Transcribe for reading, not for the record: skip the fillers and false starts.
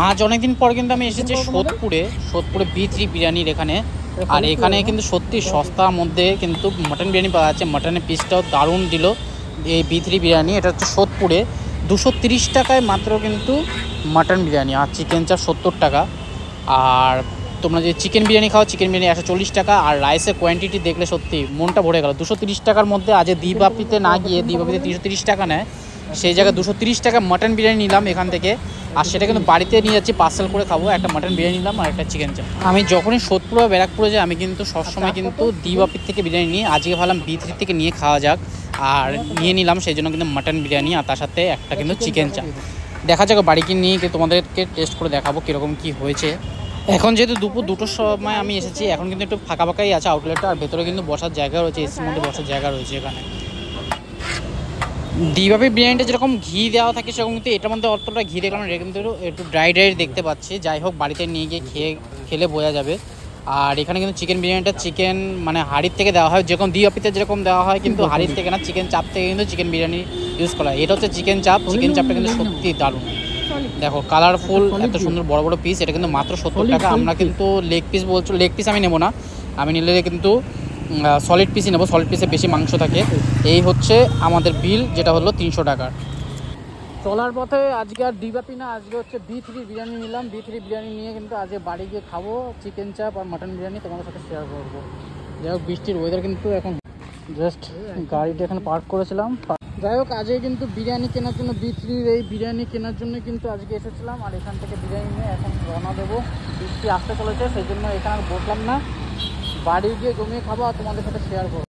আজ অনেকদিন পর কিন্তু আমি এসেছি সোদপুরে B3 বিরিয়ানির এখানে। আর এখানে কিন্তু সত্যি সস্তার মধ্যে কিন্তু মাটন বিরিয়ানি পাওয়া যাচ্ছে। মাটনের পিসটাও দারুণ দিল এই B3 বিরিয়ানি। এটা হচ্ছে সোদপুরে 230 টাকায় মাত্র কিন্তু মাটন বিরিয়ানি, আর চিকেন চাপ 70 টাকা। আর তোমরা যে চিকেন বিরিয়ানি খাও, চিকেন বিরিয়ানি 140 টাকা। আর রাইসের কোয়ান্টিটি দেখলে সত্যি মনটা ভরে গেল। 230 টাকার মধ্যে আজ দিবাপিতে না গিয়ে, দিবাপিতে 330 টাকা নেয়, সেই জায়গায় 230 টাকা মাটন বিরিয়ানি নিলাম এখান থেকে। আর সেটা কিন্তু বাড়িতে নিয়ে যাচ্ছি, পার্সেল করে খাবো। একটা মাটন বিরিয়ানি নিলাম আর একটা চিকেন চাপ। আমি যখনই সোদপুর বা ব্যারাকপুরে যাই আমি কিন্তু সবসময় কিন্তু দিবাপির থেকে বিরিয়ানি নিই। আজকে ভাবলাম B3 থেকে নিয়ে খাওয়া যাক, আর নিয়ে নিলাম। সেই জন্য কিন্তু মাটন বিরিয়ানি আর তার সাথে একটা কিন্তু চিকেন চাপ। দেখা যাক বাড়িকে নিয়ে গিয়ে তোমাদেরকে টেস্ট করে দেখাবো কীরকম কী হয়েছে। এখন যেহেতু দুপুর 2টোর সময় আমি এসেছি, এখন কিন্তু একটু ফাঁকা ফাঁকাই আছে আউটলেটটা। আর ভেতরে কিন্তু বসার জায়গা রয়েছে, এসির মধ্যে বসার জায়গা রয়েছে এখানে। দিবাপি বিরিয়ানিটা যেরকম ঘি দেওয়া থাকে সেরকম কিন্তু এটার মধ্যে অতটা ঘি দেখলাম, এটা কিন্তু একটু ড্রাই দেখতে পাচ্ছি। যাই হোক, বাড়িতে নিয়ে গিয়ে খেলে বোঝা যাবে। আর এখানে কিন্তু চিকেন বিরিয়ানিটা চিকেন মানে হাড়ির থেকে দেওয়া হয়, যেরকম দিবাপিতে যেরকম দেওয়া হয়, কিন্তু হাড়ির থেকে না, চিকেন চাপ থেকে কিন্তু চিকেন বিরিয়ানি ইউজ করা হয়। এটা হচ্ছে চিকেন চাপ। চিকেন চাপটা কিন্তু সত্যি দারুণ, দেখো কালারফুল, এত সুন্দর বড় বড় পিস। এটা কিন্তু মাত্র 70 টাকা। আমরা কিন্তু লেগ পিস বলছো, লেগ পিস আমি নেবো না, আমি নিলে কিন্তু সলিড পিসই নেবো। সলিড পিসে বেশি মাংস থাকে। এই হচ্ছে আমাদের বিল, যেটা হলো 300 টাকার। চলার পথে আজকে আর দিবাপি না, আজকে হচ্ছে B3 বিরিয়ানি নিলাম। B3 বিরিয়ানি নিয়ে কিন্তু আজকে বাড়ি গিয়ে খাবো চিকেন চাপ আর মাটন বিরিয়ানি, তোমাদের সাথে শেয়ার করবো। যাই হোক, বৃষ্টির ওয়েদার কিন্তু এখন জাস্ট গাড়িটা এখানে পার্ক করেছিলাম। যাই হোক, আজকে কিন্তু বিরিয়ানি কেনার জন্য B3-র এই বিরিয়ানি কেনার জন্য কিন্তু আজকে এসেছিলাম। আর এখান থেকে বিরিয়ানি নিয়ে এখন রওনা দেবো। বৃষ্টি আসতে চলেছে, সেই জন্য এখানে বসলাম না, বাড়ি গিয়ে জমিয়ে খাবো আর তোমাদের সাথে শেয়ার করবো।